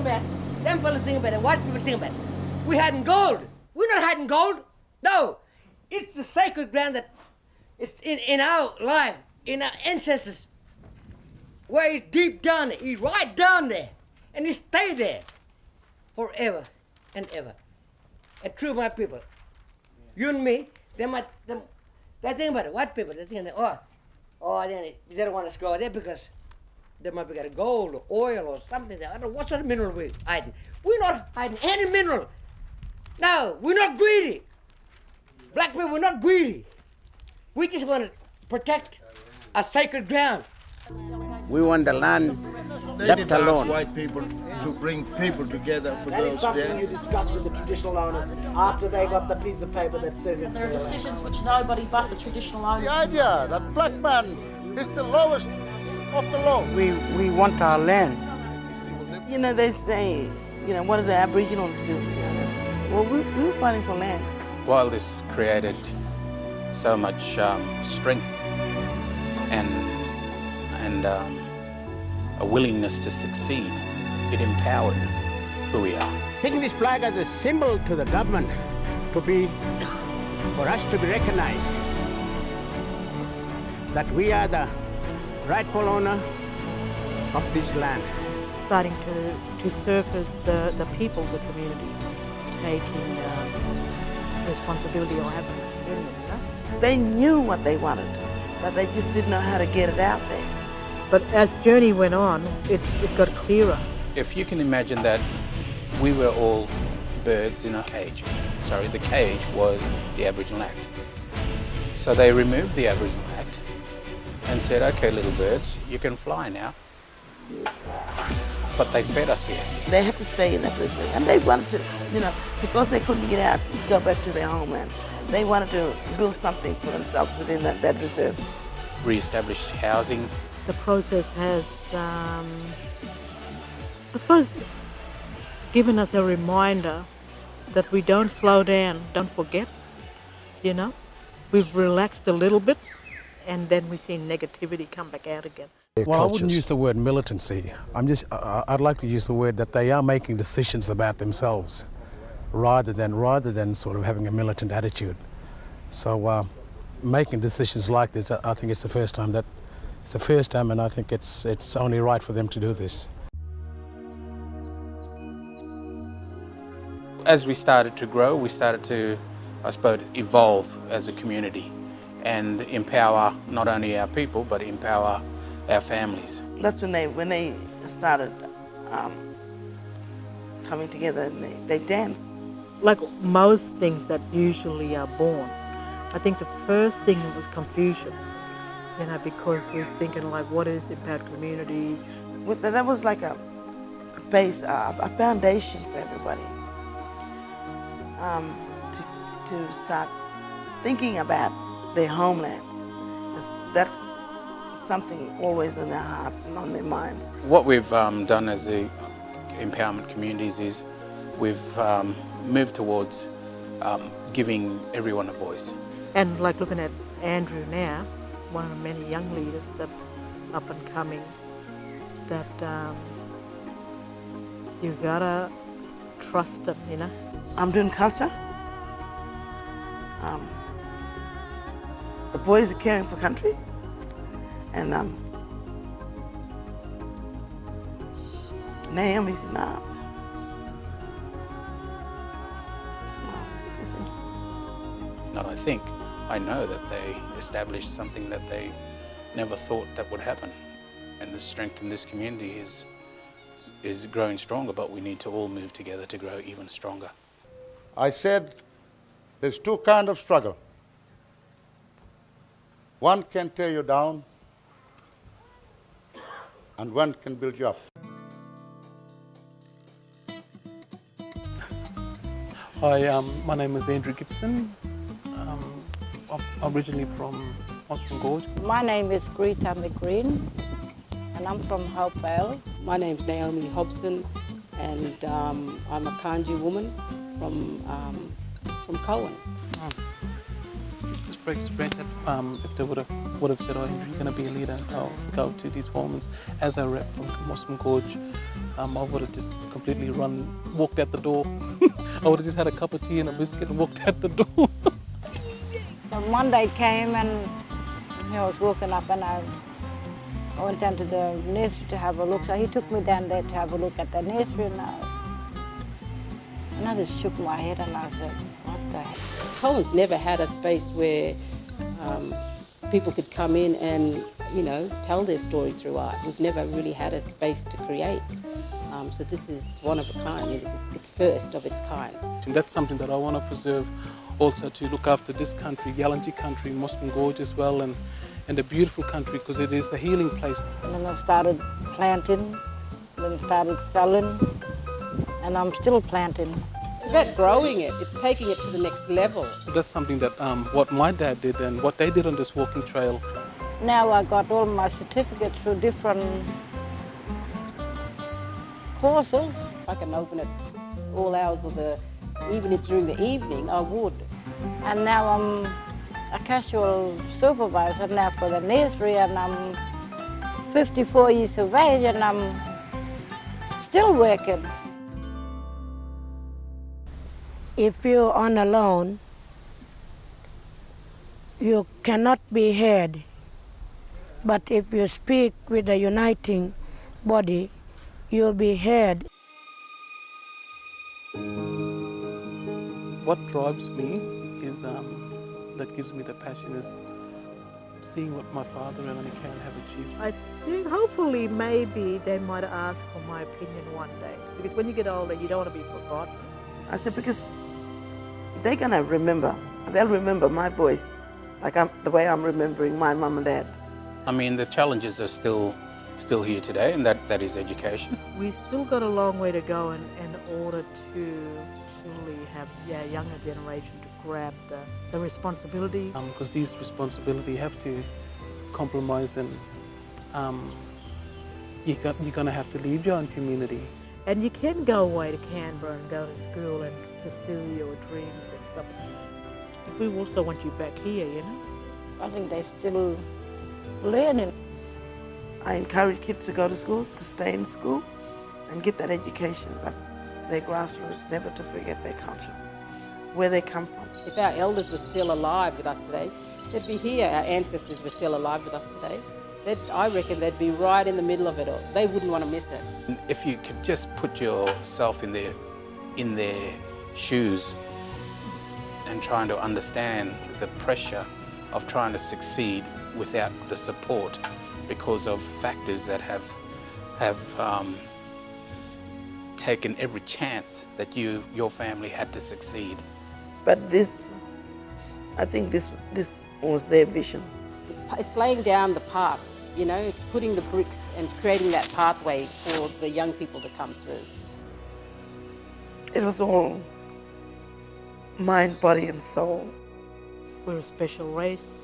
think about it. Them fellas think about it. White people think about it. We hiding gold. We're not hiding gold. No. It's the sacred ground that it's in our life, in our ancestors. Where it's deep down there. It's right down there. And it stay there forever and ever. And true, my people. You and me, they think about it. White people, they think that, they don't want us to go there because they might be got gold or oil or something. I don't know what sort of mineral we're hiding. We're not hiding any mineral. No, we're not greedy. Black people, we're not greedy. We just want to protect a sacred ground. We want the land They left didn't ask alone. white people to bring people together for That is those something you days. discuss with the traditional owners after they got the piece of paper that says it's There are their land. decisions which nobody but the traditional owners. The idea that black man is the lowest of the low. We want our land. You know, they say, what do the Aboriginals do? Well, we were fighting for land. While this created so much strength and a willingness to succeed, it empowered who we are. Taking this flag as a symbol to the government for us to be recognized that we are the rightful owner of this land. Starting to surface the people, the community, taking responsibility or having a community. They knew what they wanted, but they just didn't know how to get it out there. But as journey went on, it got clearer. If you can imagine that we were all birds in a cage. Sorry, the cage was the Aboriginal Act. So they removed the Aboriginal Act and said, okay, little birds, you can fly now. But they fed us here. They had to stay in that reserve, and they wanted to, because they couldn't get out, go back to their homeland. They wanted to build something for themselves within that reserve. Re-establish housing. The process has, I suppose, given us a reminder that we don't slow down, don't forget, We've relaxed a little bit, and then we see negativity come back out again. Well, I wouldn't use the word militancy. I'd like to use the word that they are making decisions about themselves, rather than sort of having a militant attitude. So, making decisions like this, I think it's the first time, and I think it's only right for them to do this. As we started to grow, we started to, I suppose, evolve as a community and empower not only our people, but empower our families. That's when they started coming together and they danced. Like most things that usually are born, I think the first thing was confusion, because we're thinking like, what is empowered communities? That was like a base, a foundation for everybody to start thinking about their homelands. That's something always in their heart and on their minds. What we've done as the empowerment communities is we've moved towards giving everyone a voice. And like looking at Andrew now, one of the many young leaders that's up and coming, that you gotta trust them, I'm doing culture. The boys are caring for country, and Naomi's in arts. Excuse me. Not I think, I know that they established something that they never thought that would happen. And the strength in this community is growing stronger, but we need to all move together to grow even stronger. I said there's two kinds of struggle. One can tear you down, and one can build you up. Hi, my name is Andrew Gibson. I'm originally from Osborne Gorge. My name is Greta McGreen, and I'm from Hopevale. My name's Naomi Hobson, and I'm a Kanji woman from Cowan. It's regret that if they would have said, "Oh, you're going to be a leader. I'll go to these formats as a rep from Mossman Gorge." I would have just completely walked out the door. I would have just had a cup of tea and a biscuit and walked out the door. So Monday came and he was walking up, and I went down to the nursery to have a look. So he took me down there to have a look at the nursery, and I just shook my head and I said, what the heck? Collins never had a space where people could come in and, you know, tell their story through art. We've never really had a space to create. So this is one of a kind. It's first of its kind. And that's something that I want to preserve, also to look after this country, Yalanji country, Mossman Gorge as well, and a beautiful country, because it is a healing place. And then I started planting, then started selling, and I'm still planting. It's about growing it. It's taking it to the next level. So that's something that what my dad did and what they did on this walking trail. Now I got all my certificates through different courses. If I can open it all hours of even during the evening, I would. And now I'm a casual supervisor now for the nursery, and I'm 54 years of age, and I'm still working. If you're on a loan, you cannot be heard. But if you speak with a uniting body, you'll be heard. What drives me is, that gives me the passion, is seeing what my father and Annie Karen have achieved. I think hopefully maybe they might ask for my opinion one day, because when you get older you don't want to be forgotten. I said, because they're going to remember. They'll remember my voice, like the way I'm remembering my mum and dad. I mean, the challenges are still here today, and that is education. We still got a long way to go in order to truly have younger generation to grab the responsibility. Because these responsibilities have to compromise, and you're going to have to leave your own community. And you can go away to Canberra and go to school and pursue your dreams and stuff. We also want you back here, you know? I think they're still learning. I encourage kids to go to school, to stay in school and get that education, but their grassroots, never to forget their culture, where they come from. If our elders were still alive with us today, they'd be here. Our ancestors were still alive with us today. I reckon they'd be right in the middle of it all. They wouldn't want to miss it. If you could just put yourself in their shoes and trying to understand the pressure of trying to succeed without the support because of factors that have taken every chance that your family had to succeed. But this, I think this was their vision. It's laying down the path, you know, it's putting the bricks and creating that pathway for the young people to come through. It was all mind, body and soul. We're a special race.